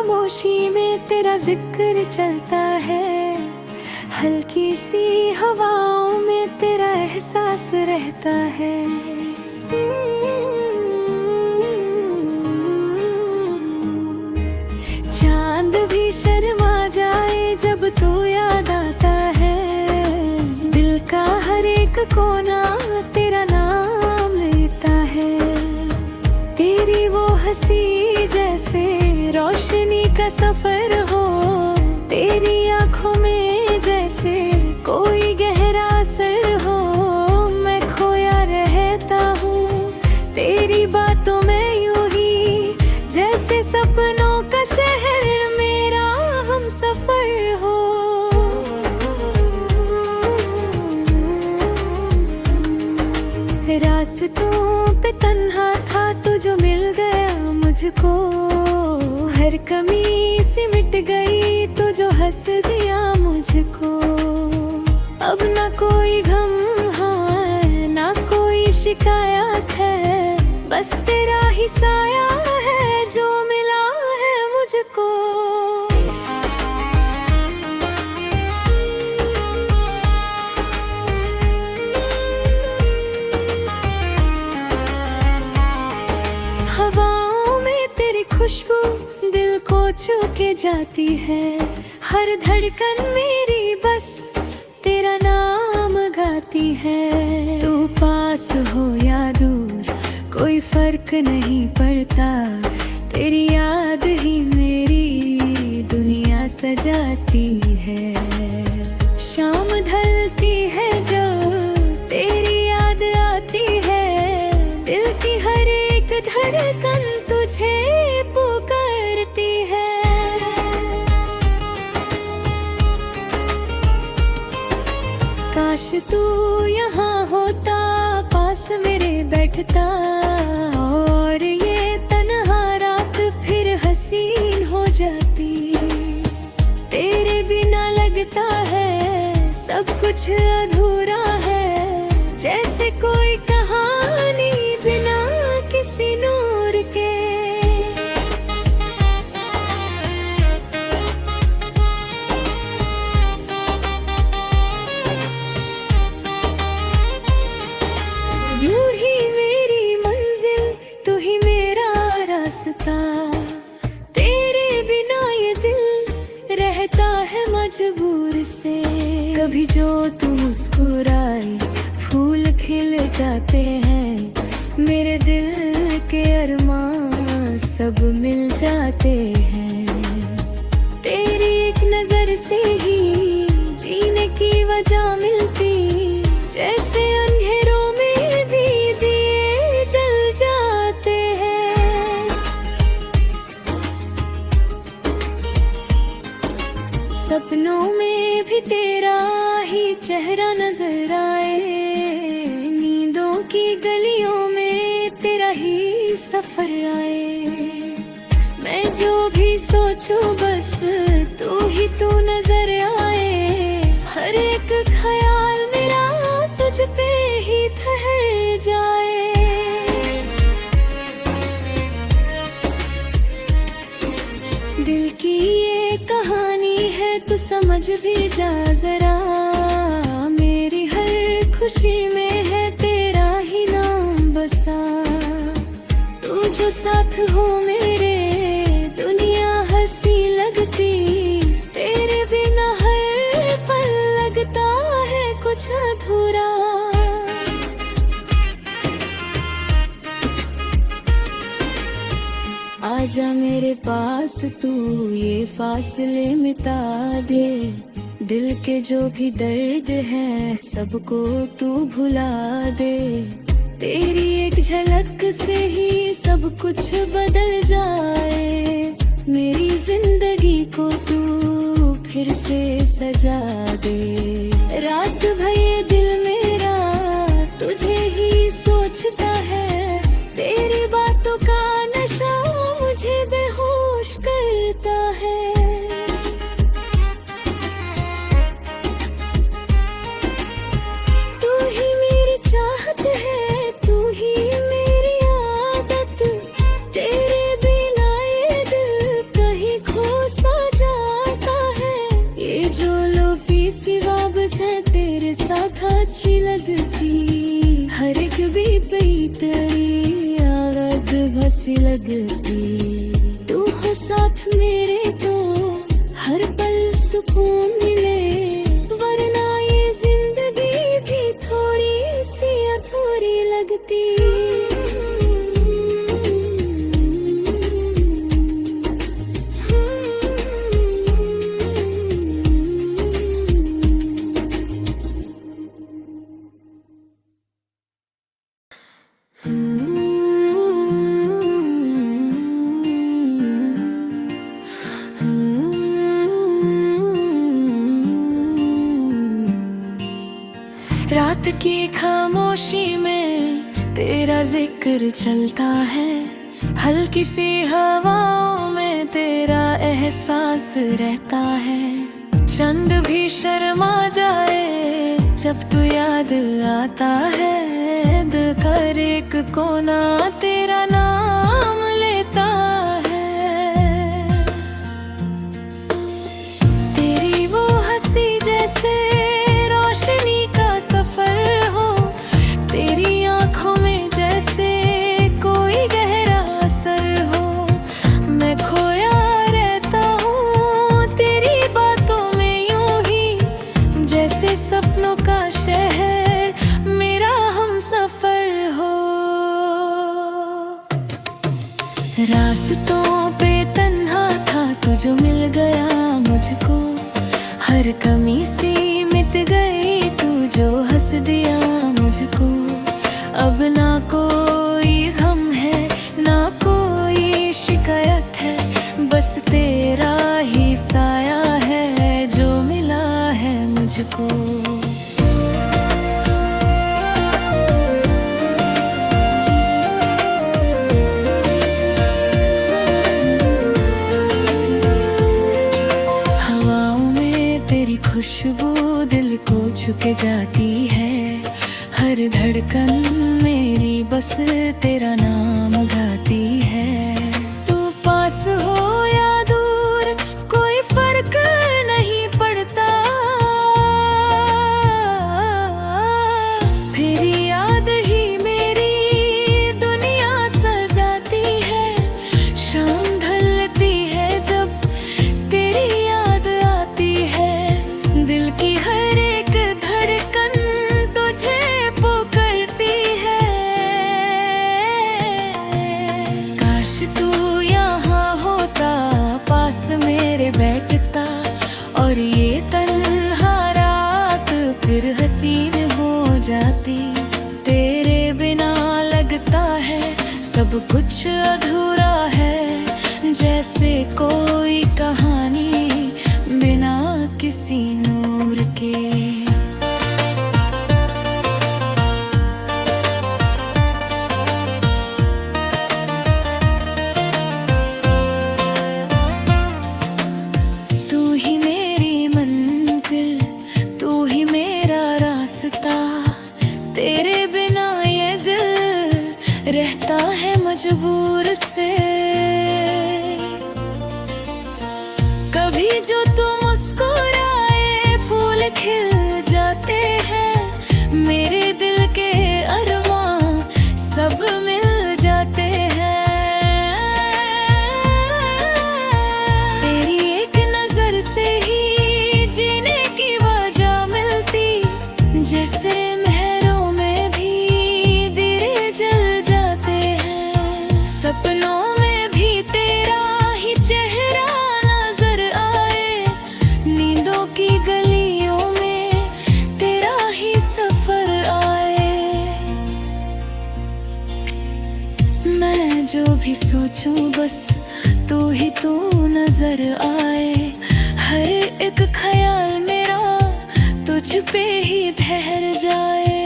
खामोशी में तेरा जिक्र चलता है, हल्की सी हवाओं में तेरा एहसास रहता है। चांद भी शर्मा जाए जब तू याद आता है, दिल का हर एक कोना तेरा नाम लेता है। तेरी वो हंसी जैसे रोशनी का सफर हो, तेरी आंखों में जैसे कोई गहरा असर हो। मैं खोया रहता हूँ तेरी बातों में यूं ही, जैसे सपनों का शहर मेरा हम सफर हो। रास्तों पे तन्हा था तू जो मिल गया मुझको, हर कमी सी मिट गई तू जो हंस दिया मुझको। अब ना कोई गम है ना कोई शिकायत है, बस तेरा ही साया है जो मिला है मुझको। हवाओं में तेरी खुशबू दिल को छू के जाती है, हर धड़कन मेरी बस तेरा नाम गाती है। तू पास हो या दूर कोई फर्क नहीं पड़ता, तेरी याद ही मेरी दुनिया सजाती है। शाम ढलती है जो तेरी याद आती है, दिल की हर एक धड़कन तुझे पुकारती है। काश तू यहाँ होता पास मेरे बैठता, और ये तन्हा रात फिर हसीन हो जाती। तेरे बिना लगता है सब कुछ अधूरा है, जैसे कोई कहानी बिना किसी नूर के। यूं ही मेरी मंजिल तू ही मेरा रास्ता, तेरे बिना ये दिल रहता है मजबूर से। कभी जो तू मुस्कुराए फूल खिल जाते हैं, मेरे दिल के अरमान सब मिल जाते हैं। तेरी एक नजर से ही जीने की वजह मिलती, जैसे अंधेरों में भी दिए जल जाते हैं। सपनों में भी तेरा ही चेहरा नजर आए, नींदों की गलियों में तेरा ही सफर आए। मैं जो भी सोचूं बस तू नजर आए, हर एक ख्याल मेरा तुझ पे ही ठहर जाए। दिल की ये कहानी है तू समझ भी जा जरा, मेरी हर खुशी में है तेरा ही नाम बसा। तू जो साथ हो मेरे दुनिया हंसी लगती, तेरे बिना हर पल लगता है कुछ अधूरा। आजा मेरे पास तू ये फासले मिटा दे, दिल के जो भी दर्द है सबको तू भुला दे। तेरी एक झलक से ही सब कुछ बदल जाए, मेरी जिंदगी को तू फिर से सजा दे। रात भर ये दिल मेरा तुझे ही सोचता है, तेरी बातों का नशा मुझे बेहोश करता है। तू ही मेरी चाहत है, तू ही मेरी आदत, तेरे बिना ये दिल कहीं खो जो लोफी सिवा बस है तेरे साथ अच्छी लगती, हर एक भी पई तेरी आवाज़ बसी लगती। तू हो साथ मेरे तो हर पल सुकून मिले, वरना ये जिंदगी भी थोड़ी सी अधूरी लगती। रात की खामोशी में तेरा जिक्र चलता है, हल्की सी हवाओं में तेरा एहसास रहता है। चंद भी शर्मा जाए जब तू याद आता है, दिल का एक कोना तेरा नाम लेता है। तेरी वो हंसी जैसे रोशनी का सफर हो, तेरी आंखों में जैसे कोई गहरा असर हो। मैं खोया रहता हूँ तेरी बातों में यूं ही, जैसे सपनों का शहर मेरा हम सफर हो। रास्तों पे तन्हा था तू जो मिल गया मुझको, हर कमी सी मिट गई तू जो हंस दिया मुझको। अब ना कोई गम है ना कोई शिकायत है, बस तेरा ही साया है जो मिला है मुझको। खुशबू दिल को छुके जाती है, हर धड़कन मेरी बस तेरा नाम गाती है। तू पास हो या दूर कोई फर्क नहीं पड़ता, फिर याद ही मेरी दुनिया सजाती है। शाम ढलती है जब तेरी याद आती है, दिल की हर एक धड़कन तुझे पुकारती है। काश तू यहाँ होता पास मेरे बैठता, और ये तन्हा रात फिर हसीन हो जाती। तेरे बिना लगता है सब कुछ अधूरा है, जैसे कोई कहानी बिना किसी नूर के। तू ही मेरी मंजिल, तू ही मेरा रास्ता, तेरे बिना ये दिल रहता है मजबूर से। कभी जो तू मुस्कुराए फूल खिल जाते हैं, मेरे दिल के अरमां सब मिल जाते हैं। तेरी एक नजर से ही जीने की वजह मिलती, जैसे मेहरों में भी दिए जल जाते हैं। सपनों में भी तेरा ही चेहरा नजर आए, नींदों की गलियों में तेरा ही सफर आए। मैं जो भी सोचूं बस तू ही तू नजर आए, हर एक ख्याल मेरा तुझ पे ही ठहर जाए।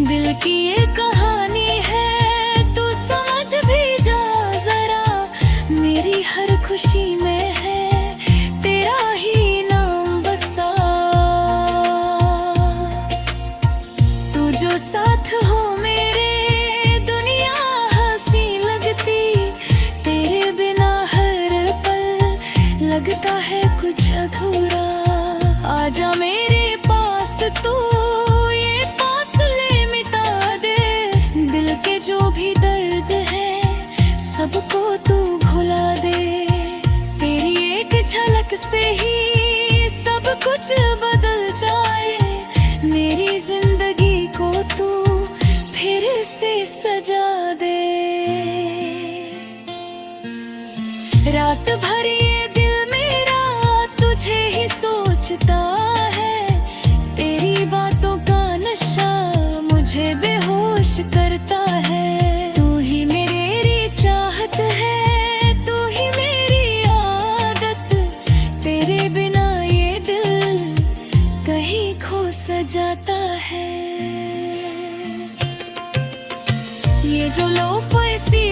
दिल की ये कहानी है तू समझ भी जा जरा, मेरी हर खुशी में है तेरा ही नाम बसा। तू जो साथ हो मेरे दुनिया हंसी लगती, तेरे बिना हर पल रात भर ये दिल मेरा तुझे ही सोचता है, तेरी बातों का नशा मुझे बेहोश करता है। तू ही मेरी चाहत है, तू ही मेरी आदत, तेरे बिना ये दिल कहीं खो सा जाता है। ये जो लोफर सी